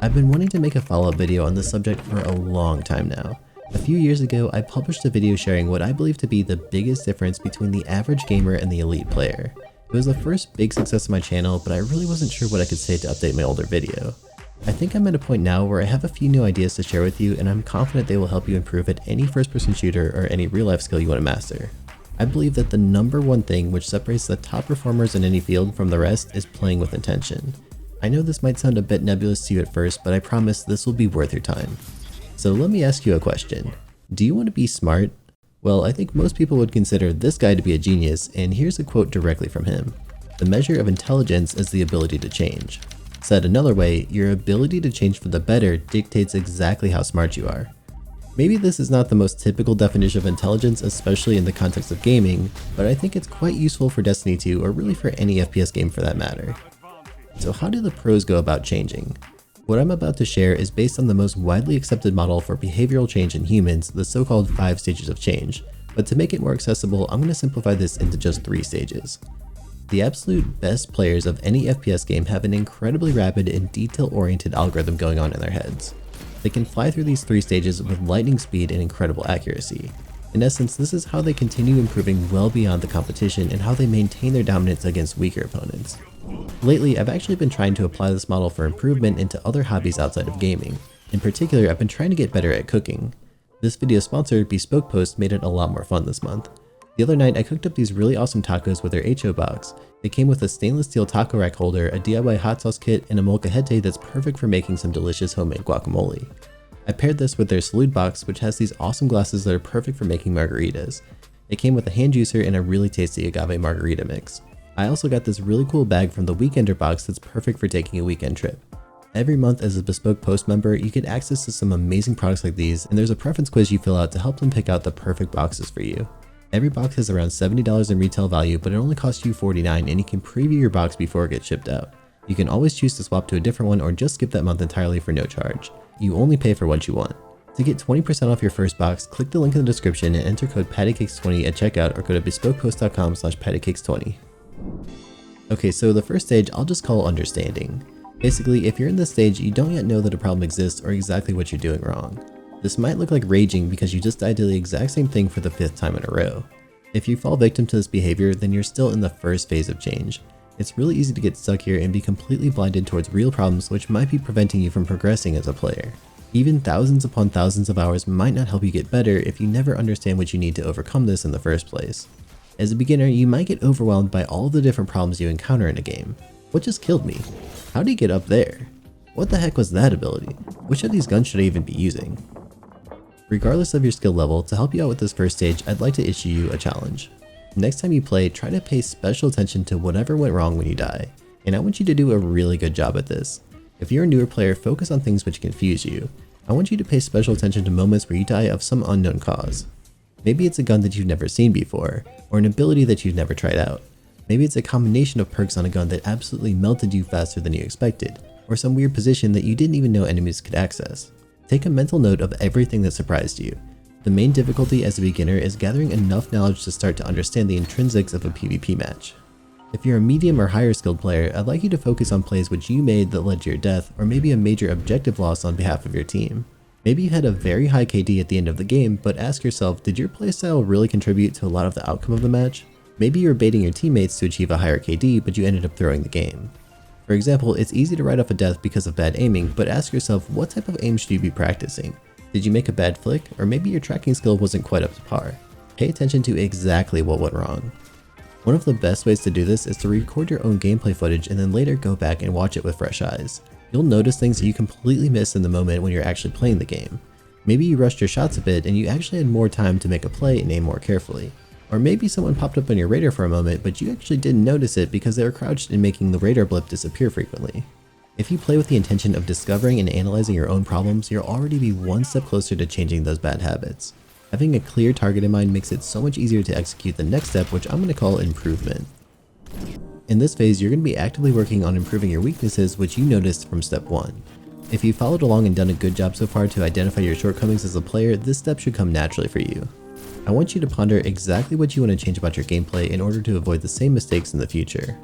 I've been wanting to make a follow-up video on this subject for a long time now. A few years ago, I published a video sharing what I believe to be the biggest difference between the average gamer and the elite player. It was the first big success of my channel, but I really wasn't sure what I could say to update my older video. I think I'm at a point now where I have a few new ideas to share with you, and I'm confident they will help you improve at any first-person shooter or any real-life skill you want to master. I believe that the number one thing which separates the top performers in any field from the rest is playing with intention. I know this might sound a bit nebulous to you at first, but I promise this will be worth your time. So let me ask you a question. Do you want to be smart? Well, I think most people would consider this guy to be a genius, and here's a quote directly from him. The measure of intelligence is the ability to change. Said another way, your ability to change for the better dictates exactly how smart you are. Maybe this is not the most typical definition of intelligence, especially in the context of gaming, but I think it's quite useful for Destiny 2 or really for any FPS game for that matter. So how do the pros go about changing? What I'm about to share is based on the most widely accepted model for behavioral change in humans, the so-called 5 stages of change, but to make it more accessible, I'm going to simplify this into just 3 stages. The absolute best players of any FPS game have an incredibly rapid and detail-oriented algorithm going on in their heads. They can fly through these 3 stages with lightning speed and incredible accuracy. In essence, this is how they continue improving well beyond the competition and how they maintain their dominance against weaker opponents. Lately, I've actually been trying to apply this model for improvement into other hobbies outside of gaming. In particular, I've been trying to get better at cooking. This video sponsor, Bespoke Post, made it a lot more fun this month. The other night, I cooked up these really awesome tacos with their HO box. They came with a stainless steel taco rack holder, a DIY hot sauce kit, and a molcajete that's perfect for making some delicious homemade guacamole. I paired this with their salute box, which has these awesome glasses that are perfect for making margaritas. It came with a hand juicer and a really tasty agave margarita mix. I also got this really cool bag from the Weekender box that's perfect for taking a weekend trip. Every month as a Bespoke Post member, you get access to some amazing products like these, and there's a preference quiz you fill out to help them pick out the perfect boxes for you. Every box is around $70 in retail value, but it only costs you $49, and you can preview your box before it gets shipped out. You can always choose to swap to a different one or just skip that month entirely for no charge. You only pay for what you want. To get 20% off your first box, click the link in the description and enter code Pattycakes20 at checkout or go to bespokepost.com/pattycakes20. Okay, so the first stage I'll just call understanding. Basically, if you're in this stage, you don't yet know that a problem exists or exactly what you're doing wrong. This might look like raging because you just died to the exact same thing for the 5th time in a row. If you fall victim to this behavior, then you're still in the first phase of change. It's really easy to get stuck here and be completely blinded towards real problems which might be preventing you from progressing as a player. Even thousands upon thousands of hours might not help you get better if you never understand what you need to overcome this in the first place. As a beginner, you might get overwhelmed by all the different problems you encounter in a game. What just killed me? How do you get up there? What the heck was that ability? Which of these guns should I even be using? Regardless of your skill level, to help you out with this first stage, I'd like to issue you a challenge. Next time you play, try to pay special attention to whatever went wrong when you die, and I want you to do a really good job at this. If you're a newer player, focus on things which confuse you. I want you to pay special attention to moments where you die of some unknown cause. Maybe it's a gun that you've never seen before, or an ability that you've never tried out. Maybe it's a combination of perks on a gun that absolutely melted you faster than you expected, or some weird position that you didn't even know enemies could access. Take a mental note of everything that surprised you. The main difficulty as a beginner is gathering enough knowledge to start to understand the intrinsics of a PvP match. If you're a medium or higher skilled player, I'd like you to focus on plays which you made that led to your death, or maybe a major objective loss on behalf of your team. Maybe you had a very high KD at the end of the game, but ask yourself, did your playstyle really contribute to a lot of the outcome of the match? Maybe you were baiting your teammates to achieve a higher KD, but you ended up throwing the game. For example, it's easy to write off a death because of bad aiming, but ask yourself, what type of aim should you be practicing? Did you make a bad flick, or maybe your tracking skill wasn't quite up to par? Pay attention to exactly what went wrong. One of the best ways to do this is to record your own gameplay footage and then later go back and watch it with fresh eyes. You'll notice things that you completely missed in the moment when you're actually playing the game. Maybe you rushed your shots a bit and you actually had more time to make a play and aim more carefully. Or maybe someone popped up on your radar for a moment, but you actually didn't notice it because they were crouched and making the radar blip disappear frequently. If you play with the intention of discovering and analyzing your own problems, you'll already be one step closer to changing those bad habits. Having a clear target in mind makes it so much easier to execute the next step, which I'm going to call improvement. In this phase, you're going to be actively working on improving your weaknesses, which you noticed from step 1. If you followed along and done a good job so far to identify your shortcomings as a player, this step should come naturally for you. I want you to ponder exactly what you want to change about your gameplay in order to avoid the same mistakes in the future.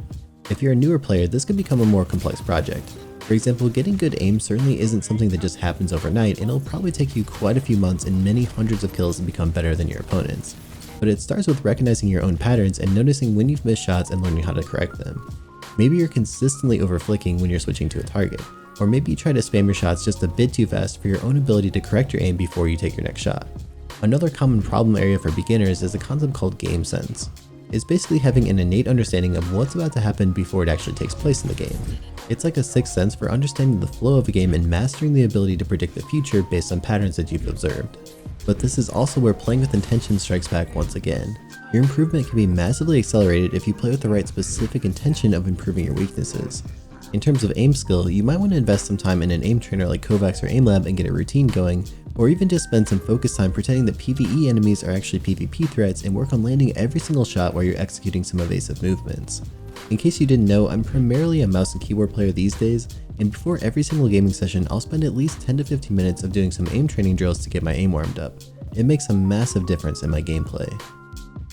If you're a newer player, this could become a more complex project. For example, getting good aim certainly isn't something that just happens overnight, and it'll probably take you quite a few months and many hundreds of kills to become better than your opponents. But it starts with recognizing your own patterns and noticing when you've missed shots and learning how to correct them. Maybe you're consistently over-flicking when you're switching to a target, or maybe you try to spam your shots just a bit too fast for your own ability to correct your aim before you take your next shot. Another common problem area for beginners is a concept called game sense. It's basically having an innate understanding of what's about to happen before it actually takes place in the game. It's like a sixth sense for understanding the flow of a game and mastering the ability to predict the future based on patterns that you've observed. But this is also where playing with intention strikes back once again. Your improvement can be massively accelerated if you play with the right specific intention of improving your weaknesses. In terms of aim skill, you might want to invest some time in an aim trainer like Kovacs or AimLab and get a routine going, or even just spend some focus time pretending that PvE enemies are actually PvP threats and work on landing every single shot while you're executing some evasive movements. In case you didn't know, I'm primarily a mouse and keyboard player these days, and before every single gaming session I'll spend at least 10 to 15 minutes of doing some aim training drills to get my aim warmed up. It makes a massive difference in my gameplay.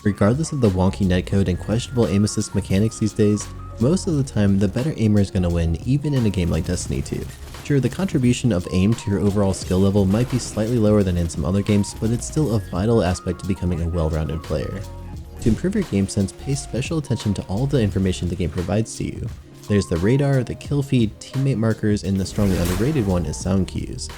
Regardless of the wonky netcode and questionable aim assist mechanics these days, most of the time the better aimer is going to win even in a game like Destiny 2. Sure, the contribution of aim to your overall skill level might be slightly lower than in some other games, but it's still a vital aspect to becoming a well-rounded player. To improve your game sense, pay special attention to all the information the game provides to you. There's the radar, the kill feed, teammate markers, and the strongly underrated one is sound cues.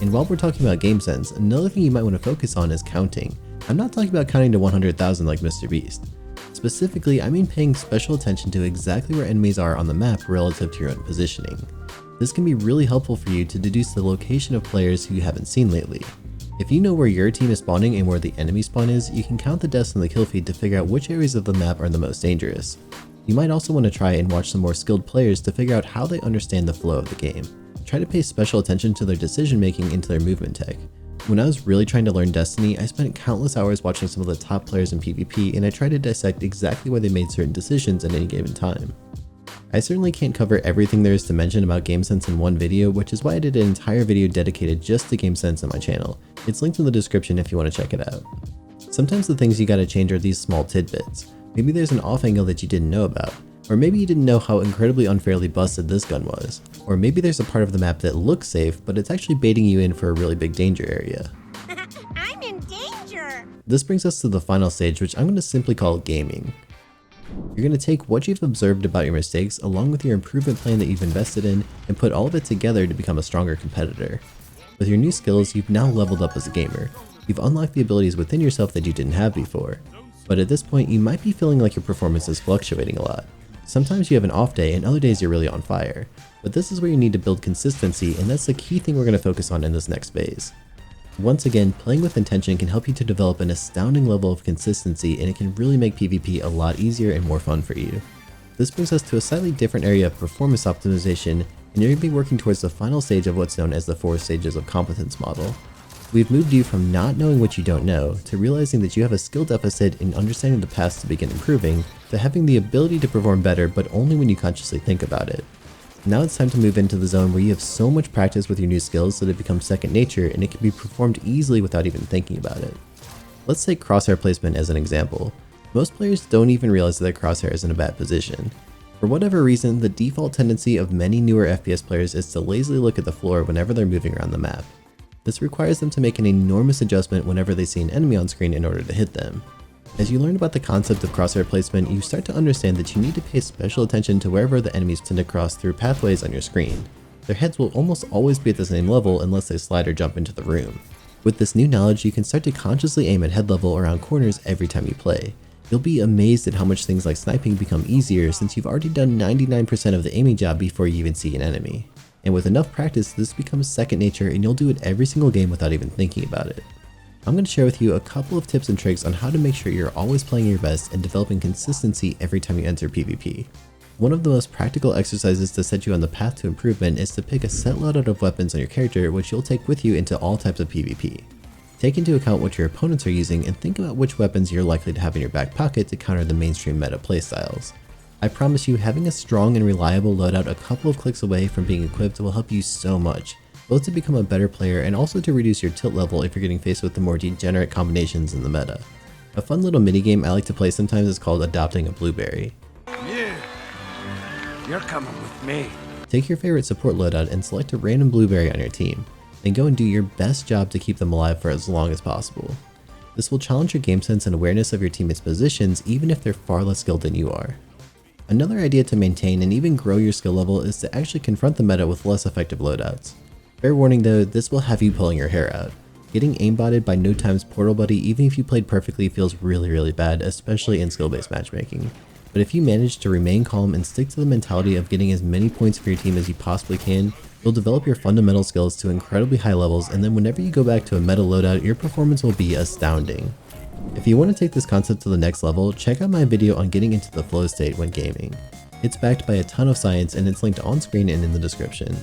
And while we're talking about game sense, another thing you might want to focus on is counting. I'm not talking about counting to 100,000 like Mr. Beast. Specifically, I mean paying special attention to exactly where enemies are on the map relative to your own positioning. This can be really helpful for you to deduce the location of players who you haven't seen lately. If you know where your team is spawning and where the enemy spawn is, you can count the deaths in the kill feed to figure out which areas of the map are the most dangerous. You might also want to try and watch some more skilled players to figure out how they understand the flow of the game. Try to pay special attention to their decision making and to their movement tech. When I was really trying to learn Destiny, I spent countless hours watching some of the top players in PvP, and I tried to dissect exactly why they made certain decisions at any given time. I certainly can't cover everything there is to mention about game sense in one video, which is why I did an entire video dedicated just to game sense on my channel. It's linked in the description if you want to check it out. Sometimes the things you gotta change are these small tidbits. Maybe there's an off angle that you didn't know about, or maybe you didn't know how incredibly unfairly busted this gun was, or maybe there's a part of the map that looks safe, but it's actually baiting you in for a really big danger area. I'm in danger! This brings us to the final stage, which I'm going to simply call gaming. You're going to take what you've observed about your mistakes along with your improvement plan that you've invested in and put all of it together to become a stronger competitor. With your new skills, you've now leveled up as a gamer. You've unlocked the abilities within yourself that you didn't have before. But at this point, you might be feeling like your performance is fluctuating a lot. Sometimes you have an off day and other days you're really on fire. But this is where you need to build consistency, and that's the key thing we're going to focus on in this next phase. Once again, playing with intention can help you to develop an astounding level of consistency, and it can really make PvP a lot easier and more fun for you. This brings us to a slightly different area of performance optimization, and you're going to be working towards the final stage of what's known as the 4 stages of competence model. We've moved you from not knowing what you don't know, to realizing that you have a skill deficit in understanding the paths to begin improving, to having the ability to perform better but only when you consciously think about it. Now it's time to move into the zone where you have so much practice with your new skills that it becomes second nature and it can be performed easily without even thinking about it. Let's take crosshair placement as an example. Most players don't even realize that their crosshair is in a bad position. For whatever reason, the default tendency of many newer FPS players is to lazily look at the floor whenever they're moving around the map. This requires them to make an enormous adjustment whenever they see an enemy on screen in order to hit them. As you learn about the concept of crosshair placement, you start to understand that you need to pay special attention to wherever the enemies tend to cross through pathways on your screen. Their heads will almost always be at the same level unless they slide or jump into the room. With this new knowledge, you can start to consciously aim at head level around corners every time you play. You'll be amazed at how much things like sniping become easier since you've already done 99% of the aiming job before you even see an enemy. And with enough practice, this becomes second nature and you'll do it every single game without even thinking about it. I'm going to share with you a couple of tips and tricks on how to make sure you're always playing your best and developing consistency every time you enter PvP. One of the most practical exercises to set you on the path to improvement is to pick a set loadout of weapons on your character which you'll take with you into all types of PvP. Take into account what your opponents are using and think about which weapons you're likely to have in your back pocket to counter the mainstream meta playstyles. I promise you, having a strong and reliable loadout a couple of clicks away from being equipped will help you so much, both to become a better player and also to reduce your tilt level if you're getting faced with the more degenerate combinations in the meta. A fun little minigame I like to play sometimes is called Adopting a Blueberry. You're coming with me. Take your favorite support loadout and select a random blueberry on your team, then go and do your best job to keep them alive for as long as possible. This will challenge your game sense and awareness of your teammates' positions even if they're far less skilled than you are. Another idea to maintain and even grow your skill level is to actually confront the meta with less effective loadouts. Fair warning though, this will have you pulling your hair out. Getting aimbotted by No Time's Portal Buddy even if you played perfectly feels really bad, especially in skill-based matchmaking. But if you manage to remain calm and stick to the mentality of getting as many points for your team as you possibly can, you'll develop your fundamental skills to incredibly high levels, and then whenever you go back to a meta loadout, your performance will be astounding. If you want to take this concept to the next level, check out my video on getting into the flow state when gaming. It's backed by a ton of science and it's linked on screen and in the description.